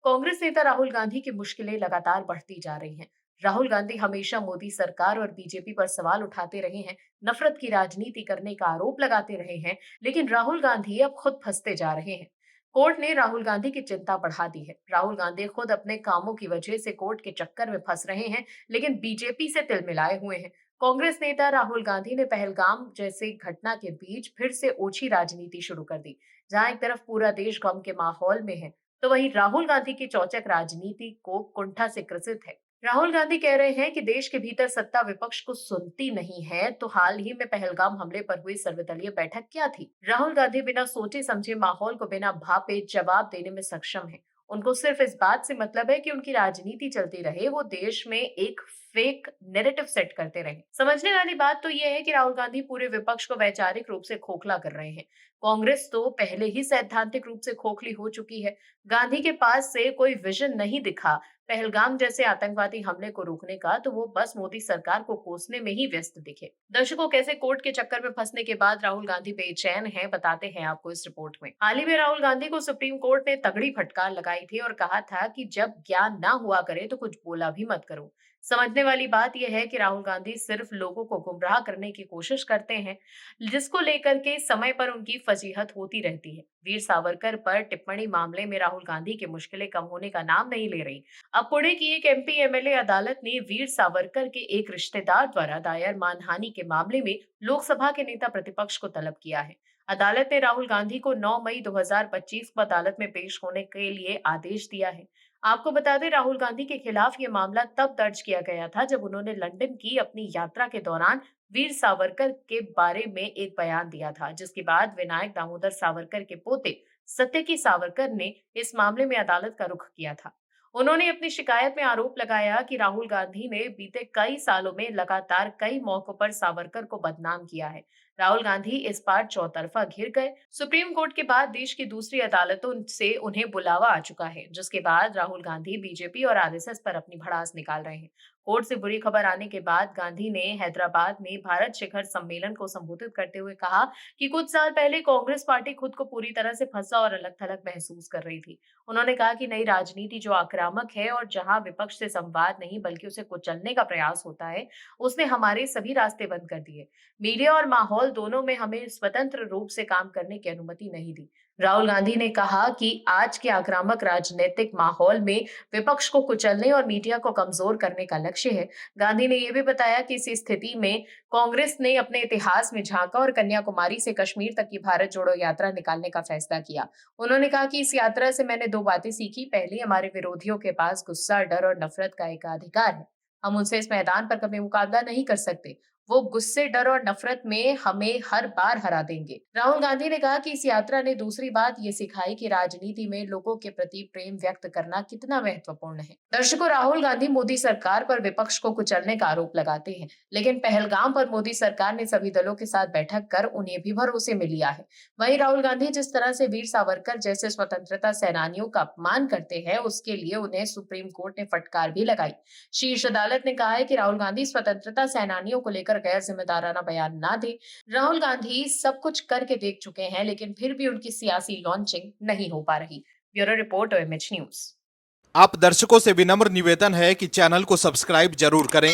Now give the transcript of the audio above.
कांग्रेस नेता राहुल गांधी की मुश्किलें लगातार बढ़ती जा रही हैं। राहुल गांधी हमेशा मोदी सरकार और बीजेपी पर सवाल उठाते रहे हैं, नफरत की राजनीति करने का आरोप लगाते रहे हैं, लेकिन राहुल गांधी अब खुद फंसते जा रहे हैं। कोर्ट ने राहुल गांधी की चिंता बढ़ा दी है। राहुल गांधी खुद अपने कामों की वजह से कोर्ट के चक्कर में फंस रहे हैं, लेकिन बीजेपी से तिल मिलाए हुए हैं। कांग्रेस नेता राहुल गांधी ने पहलगाम जैसे घटना के बीच फिर से ओछी राजनीति शुरू कर दी। जहां एक तरफ पूरा देश गम के माहौल में है, तो वहीं राहुल गांधी की चौचक राजनीति को कुंठा से ग्रसित है। राहुल गांधी कह रहे हैं कि देश के भीतर सत्ता विपक्ष को सुनती नहीं है, तो हाल ही में पहलगाम हमले पर हुई सर्वदलीय बैठक क्या थी? राहुल गांधी बिना सोचे समझे माहौल को बिना भापे जवाब देने में सक्षम है। उनको सिर्फ इस बात से मतलब है कि उनकी राजनीति चलती रहे, वो देश में एक फेक नैरेटिव सेट करते रहे। समझने वाली बात तो यह है कि राहुल गांधी पूरे विपक्ष को वैचारिक रूप से खोखला कर रहे हैं। कांग्रेस तो पहले ही सैद्धांतिक रूप से खोखली हो चुकी है। गांधी के पास से कोई विजन नहीं दिखा पहलगाम जैसे आतंकवादी हमले को रोकने का, तो वो बस मोदी सरकार को कोसने में ही व्यस्त दिखे। दर्शकों, कैसे कोर्ट के चक्कर में फंसने के बाद राहुल गांधी बेचैन हैं, बताते हैं आपको इस रिपोर्ट में। हाल ही में राहुल गांधी को सुप्रीम कोर्ट ने तगड़ी फटकार लगाई थी और कहा था कि जब ज्ञान ना हुआ करे तो कुछ बोला भी मत करो। समझने वाली बात यह है कि राहुल गांधी सिर्फ लोगों को गुमराह करने की कोशिश करते हैं, जिसको लेकर के समय पर उनकी फजीहत होती रहती है। वीर सावरकर पर टिप्पणी मामले में राहुल गांधी की मुश्किलें कम होने का नाम नहीं ले रही। अब पुणे की एक एमपी एमएलए अदालत ने वीर सावरकर के एक रिश्तेदार द्वारा दायर मानहानि के मामले में लोकसभा के नेता प्रतिपक्ष को तलब किया है। अदालत ने राहुल गांधी को 9 मई 2025 को अदालत में पेश होने के लिए आदेश दिया है। आपको बता दें, राहुल गांधी के खिलाफ ये मामला तब दर्ज किया गया था जब उन्होंने लंदन की अपनी यात्रा के दौरान वीर सावरकर के बारे में एक बयान दिया था, जिसके बाद विनायक दामोदर सावरकर के पोते सत्यकी सावरकर ने इस मामले में अदालत का रुख किया था। उन्होंने अपनी शिकायत में आरोप लगाया कि राहुल गांधी ने बीते कई सालों में लगातार कई मौकों पर सावरकर को बदनाम किया है। राहुल गांधी इस बार चौतरफा घिर गए। सुप्रीम कोर्ट के बाद देश की दूसरी अदालतों से उन्हें बुलावा आ चुका है, जिसके बाद राहुल गांधी बीजेपी और आरएसएस पर अपनी भड़ास निकाल रहे हैं। कोर्ट से बुरी खबर आने के बाद गांधी ने हैदराबाद में भारत शिखर सम्मेलन को संबोधित करते हुए कहा कि कुछ साल पहले कांग्रेस पार्टी खुद को पूरी तरह से फंसा और अलग थलग महसूस कर रही थी। उन्होंने कहा कि नई राजनीति जो आक्रामक है और जहां विपक्ष से संवाद नहीं बल्कि उसे कुचलने का प्रयास होता है, उसने हमारे सभी रास्ते बंद कर दिए। मीडिया और माहौल दोनों में हमें स्वतंत्र रूप से काम करने की अनुमति नहीं दी। राहुल गांधी ने कहा कि आज के आक्रामक राजनीतिक माहौल में विपक्ष को कुचलने और मीडिया को कमजोर करने का लक्ष्य है। गांधी ने यह भी बताया कि इस स्थिति में कांग्रेस ने अपने इतिहास में झांका और कन्याकुमारी से कश्मीर तक की भारत जोड़ो यात्रा निकालने का फैसला किया। उन्होंने कहा कि इस यात्रा से मैंने दो बातें सीखी। पहली, हमारे विरोधियों के पास गुस्सा, डर और नफरत का एक अधिकार है। हम उनसे इस मैदान पर कभी मुकाबला नहीं कर सकते। वो गुस्से, डर और नफरत में हमें हर बार हरा देंगे। राहुल गांधी ने कहा कि इस यात्रा ने दूसरी बात ये सिखाई कि राजनीति में लोगों के प्रति प्रेम व्यक्त करना कितना महत्वपूर्ण है। दर्शकों, राहुल गांधी मोदी सरकार पर विपक्ष को कुचलने का आरोप लगाते हैं, लेकिन पहलगाम पर मोदी सरकार ने सभी दलों के साथ बैठक कर उन्हें भी भरोसे में लिया है। वहीं राहुल गांधी जिस तरह से वीर सावरकर जैसे स्वतंत्रता सेनानियों का अपमान करते हैं, उसके लिए उन्हें सुप्रीम कोर्ट ने फटकार भी लगाई। शीर्ष अदालत ने कहा है कि राहुल गांधी स्वतंत्रता सेनानियों को लेकर गैर जिम्मेदाराना बयान ना दे। राहुल गांधी सब कुछ करके देख चुके हैं, लेकिन फिर भी उनकी सियासी लॉन्चिंग नहीं हो पा रही। Bureau report, OMH news. आप दर्शकों से विनम्र निवेदन है कि चैनल को सब्सक्राइब जरूर करें